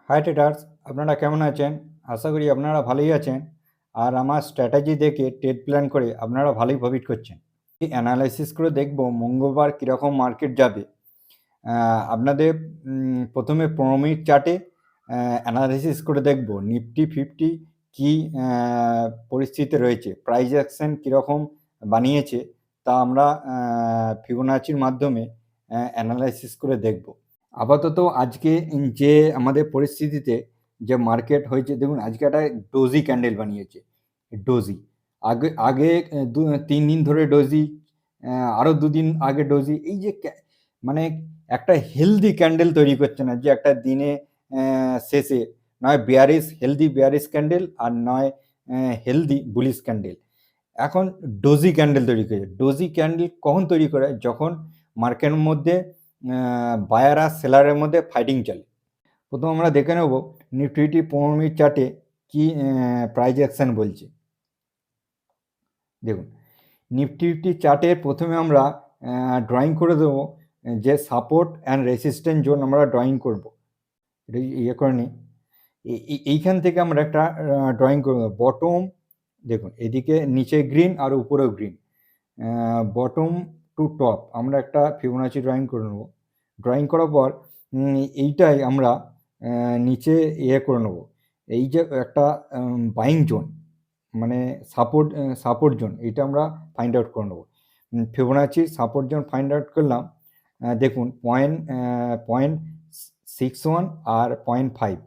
High traders, আপনারা কেমন আছেন? আশা করি আপনারা ভালোই আছেন। আর আমার স্ট্র্যাটেজি দেখে ট্রেড প্ল্যান করে আপনারা ভালোই প্রফিট করছেন। এই অ্যানালাইসিস করে দেখব মঙ্গলবার কীরকম মার্কেট যাবে। আপনাদের প্রথমে 15 মিনিট চার্টে অ্যানালাইসিস করে দেখব নিফটি 50 কী পরিস্থিতিতে রয়েছে, প্রাইস অ্যাকশন কীরকম বানিয়েছে, তা আমরা ফিবোনাচির মাধ্যমে অ্যানালাইসিস করে দেখব। আপাতত আজকে যে আমাদের পরিস্থিতিতে যে মার্কেট হয়েছে, দেখুন আজকে একটা ডোজি ক্যান্ডেল বানিয়েছে। ডোজি আগে আগে 3 দিন ধরে ডোজি, আরও 2 দিন আগে ডোজি। এই যে মানে একটা হেলদি ক্যান্ডেল তৈরি করছে না, যে একটা দিনে শেষে নয় হেলদি বিয়ারিশ ক্যান্ডেল আর নয় হেলদি বুলিশ ক্যান্ডেল। এখন ডোজি ক্যান্ডেল তৈরি করেছে। ডোজি ক্যান্ডেল কখন তৈরি করে? যখন মার্কেটের মধ্যে বায়ার আর সেলারের মধ্যে ফাইটিং চলে। প্রথম আমরা দেখে নেব নিফটি 15 মিনিট চার্টে কি প্রাইস অ্যাকশন বলছে। দেখুন নিফটি চার্টের প্রথমে আমরা ড্রয়িং করে দেবো যে সাপোর্ট অ্যান্ড রেসিস্ট্যান্স জোন আমরা ড্রয়িং করব। এটা ইয়ে করে নিই। এইখান থেকে আমরা একটা ড্রয়িং করে দেবো। বটম দেখুন, এদিকে নিচে গ্রিন আর উপরেও গ্রিন। বটম টু টপ আমরা একটা ফিবোনাচি ড্রয়িং করে নেব। ড্রয়িং করার পর এইটাই আমরা নিচে করে নেব। এই যে একটা বাইং জোন, মানে সাপোর্ট জোন, এইটা আমরা ফাইন্ড আউট করে নেব। ফিবোনাচির সাপোর্ট জোন ফাইন্ড আউট করলাম। দেখুন 0.61 আর 0.5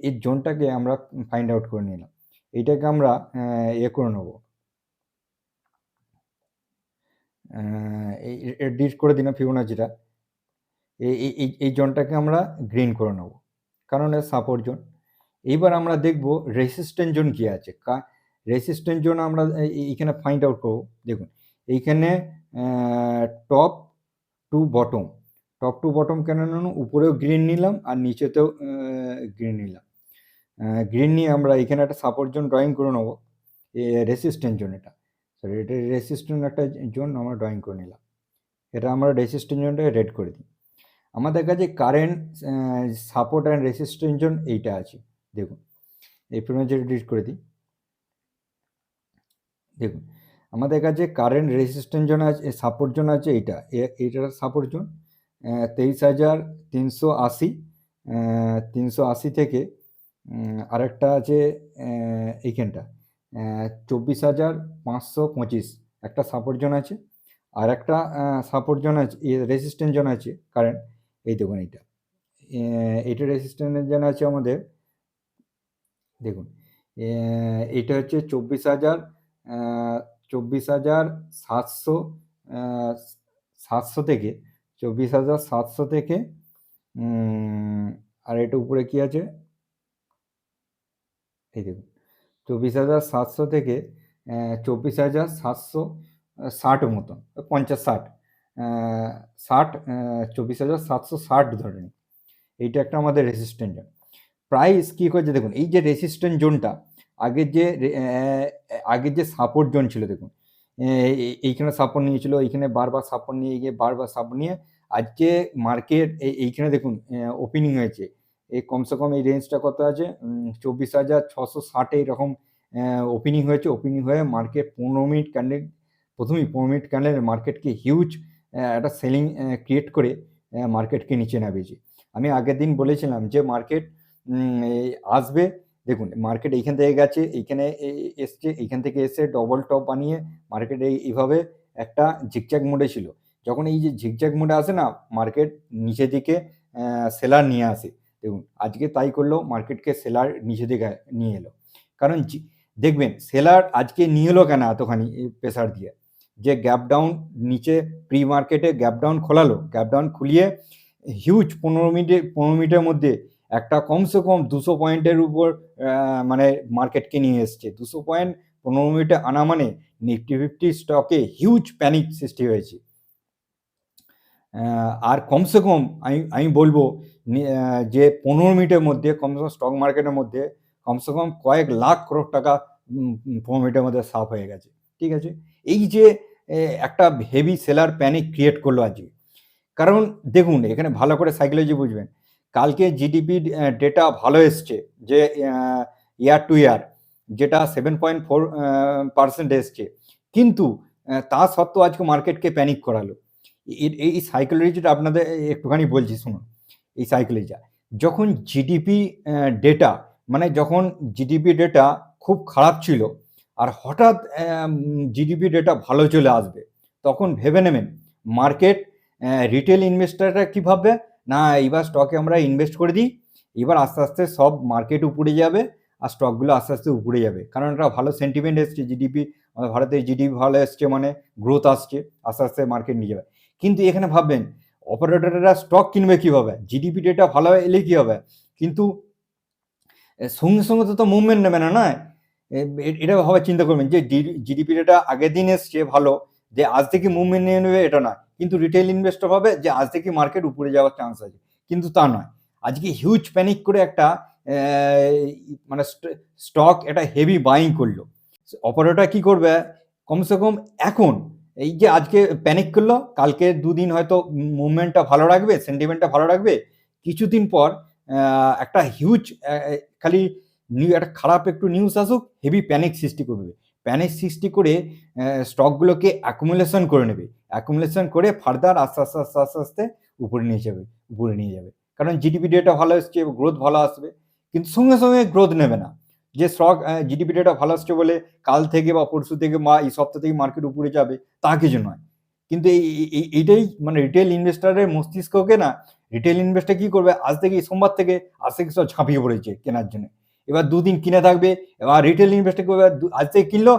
এর জোনটাকে আমরা ফাইন্ড আউট করে নিলাম। এইটাকে আমরা করে নেব, ডিট করে দিলাম ফিবোনাচিটা। এই জোনটাকে আমরা গ্রিন করে নেব, কারণ এর সাপোর্ট জোন। এইবার আমরা দেখব রেসিস্ট্যান্স জোন কী আছে। রেসিস্ট্যান্স জোন আমরা এইখানে ফাইন্ড আউট করব। দেখুন এইখানে টপ টু বটম কেন নিলাম? উপরেও গ্রিন নিলাম আর নিচেতেও গ্রিন নিলাম। গ্রিন নিয়ে আমরা এখানে একটা সাপোর্ট জোন ড্রয়িং করে নেব। রেসিস্ট্যান্স জোন, এটা সরি, এটা রেসিস্ট্যান্স একটা জোন আমরা ড্রয়িং করে নিলাম। এটা আমরা রেসিস্ট্যান্স জোনটাকে রেড করে দিই। আমাদের কাছে current support and resistance zone এইটা আছে। দেখুন এই ফিবোনাচিটা ডিলিট করে দিই। দেখুন আমাদের কাছে কারেন্ট রেসিস্ট্যান্স জোন আছে, সাপোর্ট জোন আছে এইটা সাপোর্ট জোন 23,380। 380 থেকে আরেকটা আছে এইখানটা 24,525 একটা সাপোর্ট জোন আছে। আর একটা সাপোর্ট জোন আছে, রেসিস্ট্যান্স জোন আছে কারেন্ট। এই দেখুন এইটা রেসিস্ট্যান্স জোন আছে আমাদের। দেখুন এটা হচ্ছে 24,700 থেকে 24,700 থেকে আর এটা উপরে কি আছে, এই দেখুন 24,700 থেকে 24,760 মতন, 50-60 24,760 ধরে নিই। এইটা একটা আমাদের রেসিস্ট্যান্স জোন। প্রাইস কী করছে দেখুন, এই যে রেসিস্ট্যান্স জোনটা আগের যে সাপোর্ট জোন ছিল, দেখুন এইখানে সাপোর্ট নিয়েছিল, এইখানে বারবার সাপোর্ট নিয়ে গিয়ে বারবার সাপোর্ট নিয়ে আজকে মার্কেট এইখানে দেখুন ওপেনিং হয়েছে। এই কমসে কম এই রেঞ্জটা কত আছে, 24,660 এরকম ওপেনিং হয়েছে। ওপেনিং হয়ে মার্কেট 15 মিনিট ক্যান্ডেল, প্রথমেই 15 মিনিট ক্যান্ডেল মার্কেটকে হিউজ একটা সেলিং ক্রিয়েট করে মার্কেটকে নিচে নামিয়েছে। আমি আগের দিন বলেছিলাম যে মার্কেট আসবে। দেখুন মার্কেট এইখান থেকে গেছে, এইখানে এসছে, এইখান থেকে এসে ডবল টপ বানিয়ে মার্কেট এইভাবে একটা ঝিকঝ্যাক মোডে ছিল। যখন এই যে ঝিকঝ্যাক মোডে আসে না, মার্কেট নিচের দিকে সেলার নিয়ে আসে। দেখুন আজকে তাই করলো, মার্কেটকে সেলার নিচে দিকে নিয়ে এলো। কারণ দেখবেন সেলার আজকে নিয়ে এলো কেন এতখানি প্রেসার দিয়ে, যে গ্যাপ ডাউন নিচে প্রি মার্কেটে গ্যাপ ডাউন খোলালো, গ্যাপ ডাউন খুলিয়ে হিউজ 15 মিনিটের মধ্যে একটা কমসে কম 200 পয়েন্টের উপর মানে মার্কেটকে নিয়ে এসছে। 200 পয়েন্ট 15 মিনিটে আনা মানে নিফটি 50 স্টকে হিউজ প্যানিক সৃষ্টি হয়েছে। আর কমসে কম আমি বলবো যে 15 মিনিটের মধ্যে কমসে কম স্টক মার্কেটের মধ্যে কমসে কম কয়েক লাখ করোড় টাকা 15 মিনিটের মধ্যে সাফ হয়ে গেছে। ঠিক আছে, এই যে একটা হেভি সেলার প্যানিক ক্রিয়েট করলো আজকে। কারণ দেখুন এখানে ভালো করে সাইকোলজি বুঝবেন, কালকে জিডিপি ডেটা ভালো এসছে, যে ইয়ার টু ইয়ার, যেটা 7.4% এসছে, কিন্তু তা সত্ত্বেও আজকে মার্কেটকে প্যানিক করালো। এই সাইকোলজিটা আপনাদের একটুখানি বলছি, শুনুন। এই সাইকোলজিটা, যখন জিডিপি ডেটা, মানে যখন জিডিপি ডেটা খুব খারাপ ছিল আর হঠাৎ জিডিপি ডেটা ভালো চলে আসবে, তখন ভেবে নেবেন মার্কেট, রিটেল ইনভেস্টাররা কী ভাববে, না এবার স্টকে আমরা ইনভেস্ট করে দিই, এবার আস্তে আস্তে সব মার্কেট উপরে যাবে আর স্টকগুলো আস্তে আস্তে উপরে যাবে, কারণ এটা ভালো সেন্টিমেন্ট এসছে, জিডিপি, আমাদের ভারতের জিডিপি ভালো এসছে, মানে গ্রোথ আসছে, আস্তে আস্তে মার্কেট নিয়ে যাবে। কিন্তু এখানে ভাববেন অপারেটররা স্টক কিনবে কীভাবে, জিডিপি ডেটা ভালো এলে কী হবে, কিন্তু সঙ্গে সঙ্গে তো মুভমেন্ট নেবে না, না। এটা ভাবে চিন্তা করবেন যে জিডিপি ডেটা আগের দিন এসছে ভালো, যে আজ থেকে মুভমেন্ট নিয়ে নেবে, এটা না। কিন্তু রিটেল ইনভেস্টর ভাবে যে আজ থেকে মার্কেট উপরে যাওয়ার চান্স আছে, কিন্তু তা নয়। আজকে হিউজ প্যানিক করে একটা মানে স্টক এটা হেভি বাইং করলো। অপারেটর কি করবে, কমসে কম এখন এই যে আজকে প্যানিক করলো, কালকে দুদিন হয়তো মুভমেন্টটা ভালো রাখবে, সেন্টিমেন্টটা ভালো রাখবে, কিছুদিন পর একটা হিউজ খালি একটা খারাপ একটু নিউজ আসুক, হেভি প্যানিক সৃষ্টি করবে। প্যানিক সৃষ্টি করে স্টকগুলোকে অ্যাকুমুলেশন করে নেবে, অ্যাকুমুলেশন করে ফার্দার আস্তে আস্তে আস্তে আস্তে আস্তে উপরে নিয়ে যাবে। কারণ জিডিপি ডেটা ভালো আসছে, গ্রোথ ভালো আসবে, কিন্তু সঙ্গে সঙ্গে গ্রোথ নেবে না। যে স্টক জিডিপি ডেটা ভালো আসছে বলে কাল থেকে বা পরশু থেকে বা এই সপ্তাহ থেকে মার্কেট উপরে যাবে, তা কিছু নয়। কিন্তু এইটাই মানে রিটেল ইনভেস্টারের মস্তিষ্ককে না, রিটেল ইনভেস্টর কি করবে, আজ থেকে সোমবার থেকে আজ থেকে সব ঝাঁপিয়ে পড়েছে কেনার জন্য। এবার দুদিন কিনে থাকবে, এবার রিটেল ইনভেস্টর করবে, আজ থেকে কিনলো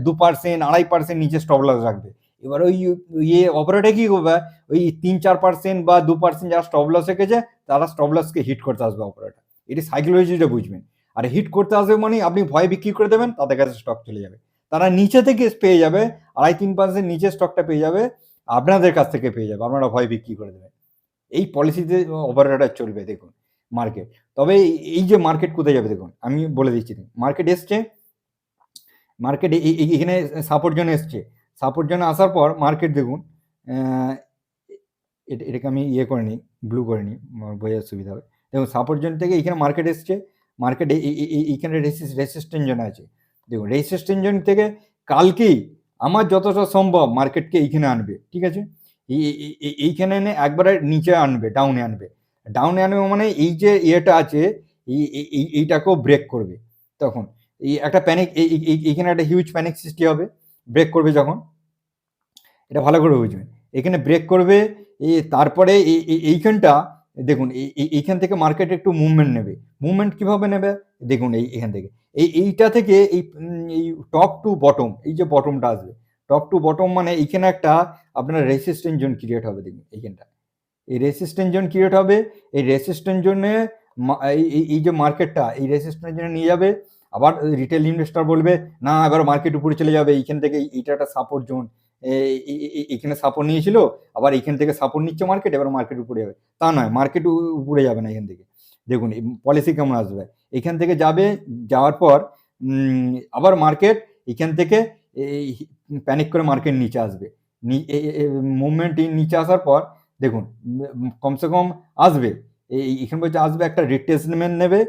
2%, 2.5% নিচে স্টপ লস রাখবে। এবার ওই অপারেটর কি করবে, ওই 3-4% বা 2% যারা স্টপ লস রেখেছে, তারা স্টপ লসকে হিট করতে আসবে অপারেটর। এটি সাইকোলজিটা বুঝবেন। আর হিট করতে আসবে মানে আপনি ভয় বিক্রি করে দেবেন, তাদের কাছে স্টক চলে যাবে। তারা নিচে থেকে পেয়ে যাবে, 2.5-3% নিচে স্টকটা পেয়ে যাবে, আপনাদের কাছ থেকে পেয়ে যাবে, আপনারা ভয় বিক্রি করে দেবেন। এই পলিসিতে অপারেটর চলবে, দেখুন মার্কেট। তবে এই যে মার্কেট কোথায় যাবে দেখুন, আমি বলে দিচ্ছি। মার্কেট এসছে, মার্কেট এখানে সাপোর্ট জোনে এসছে, সাপোর্ট জোনে আসার পর মার্কেট দেখুন, এটাকে আমি করে নিই, ব্লু করে নিই, বোঝার সুবিধা হবে। দেখুন সাপোর্ট জোন থেকে এখানে মার্কেট এসছে, মার্কেট এইখানে রেসিস্ট্যান্ট জোন আছে। দেখুন রেসিস্ট্যান্ট জোন থেকে কালকেই আমার যতটা সম্ভব মার্কেটকে এইখানে আনবে, ঠিক আছে। এইখানে এনে একবারে নিচে আনবে, ডাউনে আনবে মানে এই যে ইয়েটা আছে, এইটাকেও ব্রেক করবে। তখন এই একটা প্যানিক, এইখানে একটা হিউজ প্যানিক সৃষ্টি হবে, ব্রেক করবে যখন, এটা ভালো করে বুঝবেন। এখানে ব্রেক করবে, তারপরে এইখানটা দেখুন, এইখান থেকে মার্কেট একটু মুভমেন্ট নেবে। মুভমেন্ট কিভাবে নেবে দেখুন, এইখান থেকে এইটা থেকে এই টপ টু বটম, এই যে বটমটা আসবে, টপ টু বটম মানে এইখানে একটা আপনার রেসিস্ট্যান্ট জোন ক্রিয়েট হবে। দেখুন এইখানটা এই রেসিস্ট্যান্ট জোন ক্রিয়েট হবে। এই রেসিস্ট্যান্ট জোনে এই যে মার্কেটটা এই রেসিস্ট্যান্ট জোনে নিয়ে যাবে। আবার রিটেল ইনভেস্টর বলবে না এবার মার্কেট উপরে চলে যাবে, এইখান থেকে এইটা একটা সাপোর্ট জোন, এখানে সাপোর্ট নিয়েছিল, আবার এখান থেকে সাপোর্ট নিচ্ছে মার্কেট, এবার মার্কেট উপরে যাবে। তা নয়, মার্কেট উপরে যাবে না এখান থেকে। দেখুন পলিসি কেমন আসবে, এখান থেকে যাবে, যাওয়ার পর আবার মার্কেট এখান থেকে প্যানিক করে মার্কেট নিচে আসবে। মুভমেন্ট নিচে আসার পর দেখুন কমসে কম আসবে, এখানে বলছে আসবে, একটা রিট্রেসমেন্ট নেবে।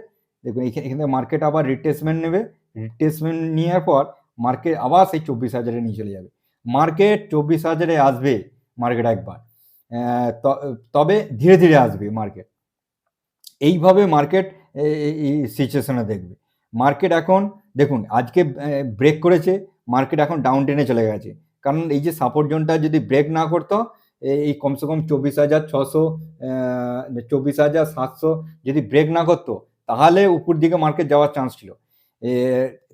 দেখুন এখান থেকে মার্কেট আবার রিট্রেসমেন্ট নেবে, রিট্রেসমেন্ট নেওয়ার পর মার্কেট আবার সেই 24,000-এ নিয়ে চলে যাবে। মার্কেট 24,000-এ আসবে মার্কেট একবার, তবে ধীরে ধীরে আসবে মার্কেট। এইভাবে মার্কেট এই সিচুয়েশনে দেখবে। মার্কেট এখন দেখুন আজকে ব্রেক করেছে, মার্কেট এখন ডাউন টেনে চলে গেছে, কারণ এই যে সাপোর্ট জোনটা যদি ব্রেক না করতো, এই কমসে কম 24,600, 24,700 যদি ব্রেক না করতো, তাহলে উপর দিকে মার্কেট যাওয়ার চান্স ছিল।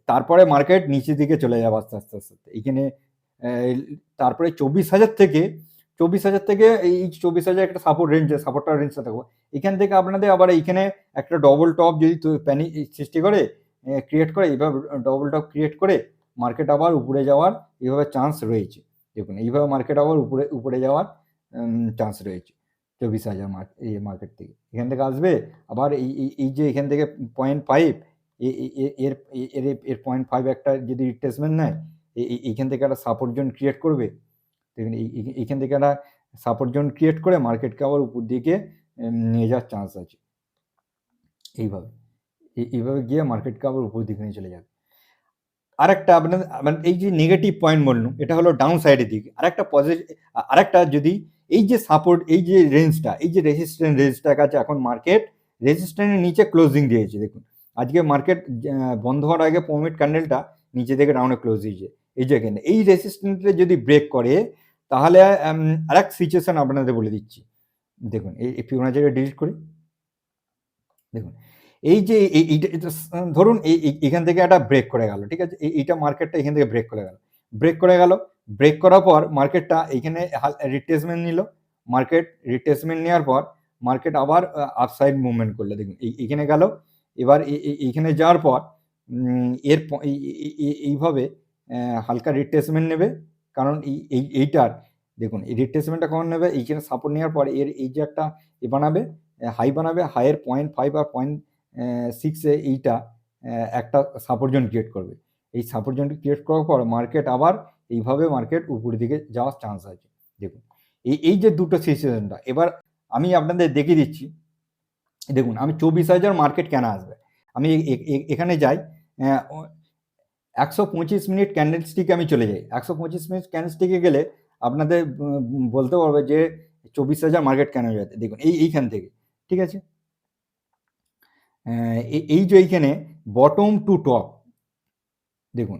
তারপরে মার্কেট নিচের দিকে চলে যাবে আস্তে আস্তে আস্তে এইখানে। তারপরে 24,000 থেকে এই 24,000 একটা সাপোর্ট রেঞ্জ, সাপোর্টার রেঞ্জটা থাকবো। এখান থেকে আপনাদের আবার এইখানে একটা ডবল টপ যদি প্যানিক সৃষ্টি করে, ক্রিয়েট করে, এইভাবে ডবল টপ ক্রিয়েট করে মার্কেট আবার উপরে যাওয়ার এইভাবে চান্স রয়েছে। দেখুন এইভাবে মার্কেট আবার উপরে যাওয়ার চান্স রয়েছে 24,000 মার্কেট থেকে। এখান থেকে আসবে আবার এই যে এখান থেকে 0.5, এর 0.5 একটা যদি রিট্রেসমেন্ট নেয়, এইখান থেকে একটা সাপোর্ট জোন ক্রিয়েট করবে। দেখুন এইখান থেকে একটা সাপোর্ট জোন ক্রিয়েট করে মার্কেটকে আবার উপর দিকে নিয়ে যাওয়ার চান্স আছে। এইভাবে এইভাবে গিয়ে মার্কেটকে আবার উপর দিকে নিয়ে চলে যাবে। আরেকটা আপনাদের মানে এই যে নেগেটিভ পয়েন্ট বললাম এটা হলো ডাউন সাইডের দিকে। আরেকটা যদি এই যে সাপোর্ট এই যে রেঞ্জটা এই যে রেজিস্ট্যান্স কাছে এখন মার্কেট রেজিস্ট্যান্সের নিচে ক্লোজিং দিয়েছে দেখুন। আজকে মার্কেট বন্ধ হওয়ার আগে 5 মিনিট ক্যান্ডেলটা নিচে থেকে ডাউনে ক্লোজ দিয়েছে। এই যে এখানে এই রেজিস্ট্যান্সটা যদি ব্রেক করে তাহলে আরেক সিচুয়েশন আপনাদের বলে দিচ্ছি। দেখুন এই ফিবোনাচিকে ডিলিট করি। দেখুন এই যে এইটা ধরুন এখান থেকে একটা ব্রেক করে গেল, ঠিক আছে? এইটা মার্কেটটা এখান থেকে ব্রেক করে গেল। ব্রেক করার পর মার্কেটটা এইখানে রিট্রেসমেন্ট নিল। মার্কেট রিট্রেসমেন্ট নেওয়ার পর মার্কেট আবার আপসাইড মুভমেন্ট করলো। দেখুন এইখানে গেল। এবার এইখানে যাওয়ার পর এর এইভাবে হালকা রিট্রেসমেন্ট নেবে, কারণ এইটার দেখুন এই রিট্রেসমেন্টটা কখন নেবে, এইখানে সাপোর্ট নেওয়ার পর এর এই যে একটা বানাবে, হাই বানাবে, হাইয়ের 0.5 আর 0.6 এইটা একটা সাপোর্ট জোন ক্রিয়েট করবে। এই সাপোর্ট জোনটি ক্রিয়েট করার পর মার্কেট আবার এইভাবে মার্কেট উপরের দিকে যাওয়ার চান্স আছে। দেখুন এই যে দুটো সিচুয়েশনটা এবার আমি আপনাদের দেখিয়ে দিচ্ছি। দেখুন আমি 24,000 মার্কেট কেন আসবে, আমি এখানে যাই 125 মিনিট ক্যান্ডেলস্টিকে আমি চলে যাই। 125 মিনিট ক্যান্ডেলস্টিকে গেলে আপনাদের বলতে পারবে যে 24,000 মার্কেট কেন যাচ্ছে। দেখুন এইখান থেকে, ঠিক আছে? এই যে এইখানে বটম টু টপ দেখুন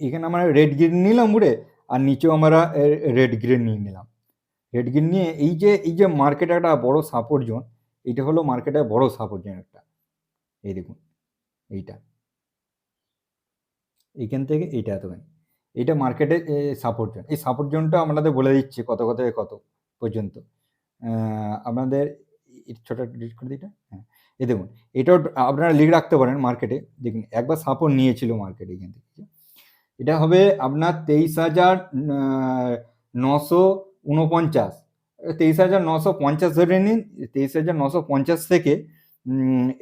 এখানে আমরা রেড গ্রিন নিলাম উড়ে, আর নিচেও আমরা রেড গ্রিন নিয়ে নিলাম। রেড গ্রিন নিয়ে এই যে মার্কেট একটা বড় সাপোর্ট জোন, এইটা হলো মার্কেটের বড় সাপোর্ট জোন একটা। এই দেখুন এইটা এইখান থেকে এইটা এতখানি, এইটা মার্কেটের সাপোর্ট জোন। এই সাপোর্ট জোনটা আপনাদের বলে দিচ্ছি কত কত পর্যন্ত। আপনাদের ছোট ডিলিট করে দিই এটা। হ্যাঁ এই দেখুন এটাও আপনারা লিখে রাখতে পারেন মার্কেটে। দেখুন একবার সাপোর্ট নিয়েছিল মার্কেট এখান থেকে, এটা হবে আপনার 23,949, 23,950 ধরে নিন। 23,950 থেকে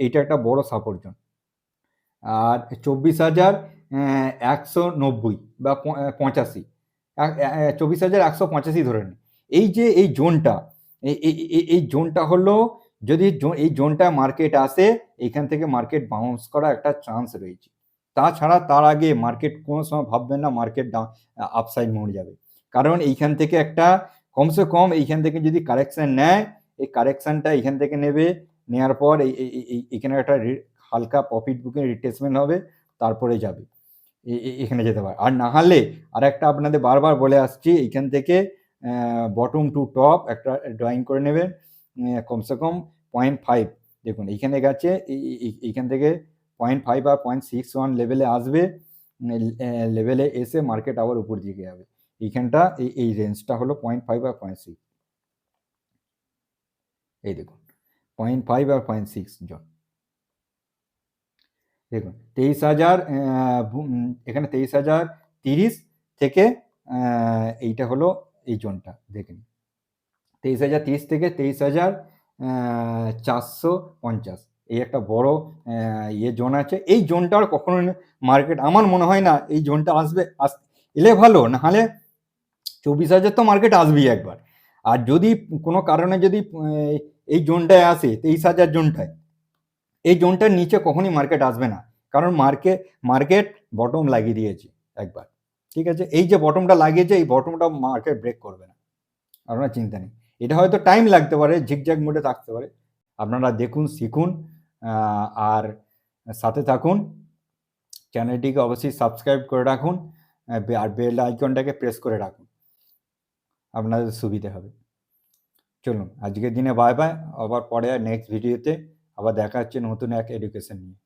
এইটা একটা বড় সাপোর্ট জোন। আর 24,190 বা 85, 24,185 ধরে নিন। এই যে এই জোনটা, এই জোনটা হলো যদি এই জোনটা মার্কেট আসে এখান থেকে মার্কেট বাউন্স করা একটা চান্স রয়েছে। তাছাড়া তার আগে মার্কেট কোনো সময় ভাববেন না মার্কেট আপসাইড মোড় যাবে, কারণ এইখান থেকে একটা কমসে কম এইখান থেকে যদি কারেকশন নেয়, এই কারেকশনটা এখান থেকে নেবে, নেওয়ার পর এখানে একটা হালকা প্রফিট বুকিং রিট্রেসমেন্ট হবে, তারপরে যাবে এখানে যেতে পারে। আর না হলে আর একটা আপনাদের বারবার বলে আসছি, এইখান থেকে বটম টু টপ একটা ড্রয়িং করে নেবেন কমসে কম 0.5। দেখুন এইখানে গেছে, এইখান থেকে 0.5 আর 0.61 লেভেলে আসবে, লেভেলে এসে মার্কেট আবার উপর দিকে যাবে। এইখানটা এই রেঞ্জটা হলো 0.5 আর 0.6। এই দেখুন 0.5 আর 0.6 জন। দেখুন 23,000 এখানে 23,030 থেকে এইটা হলো এই জোনটা দেখেন, 23,030 থেকে 23,450 এই একটা বড় জোন আছে। এই জোনটার কখনো মার্কেট আমার মনে হয় না এই জোনটা এলে ভালো, না হলে 24,000 তো মার্কেট আসবেই একবার। আর যদি কোনো কারণে যদি এই জোনটায় আসে 23,000 জোনটায়, এই জোনটার নিচে কখনই মার্কেট আসবে না, কারণ মার্কেট বটম লাগিয়ে দিয়েছে একবার, ঠিক আছে? এই যে বটমটা লাগিয়েছে এই বটমটা মার্কেট ব্রেক করবে না, আপনার চিন্তা নেই। এটা হয়তো টাইম লাগতে পারে, ঝিকঝ্যাক মোডে থাকতে পারে। আপনারা দেখুন, শিখুন, আর সাথে থাকুন। চ্যানেলটিকে অবশ্যই সাবস্ক্রাইব করে রাখুন, আর বেল আইকনটাকে প্রেস করে রাখুন, আপনাদের সুবিধে হবে। চলুন আজকের দিনে বাই বাই, আবার পরে নেক্সট ভিডিওতে আবার দেখা হচ্ছে নতুন এক এডুকেশন নিয়ে।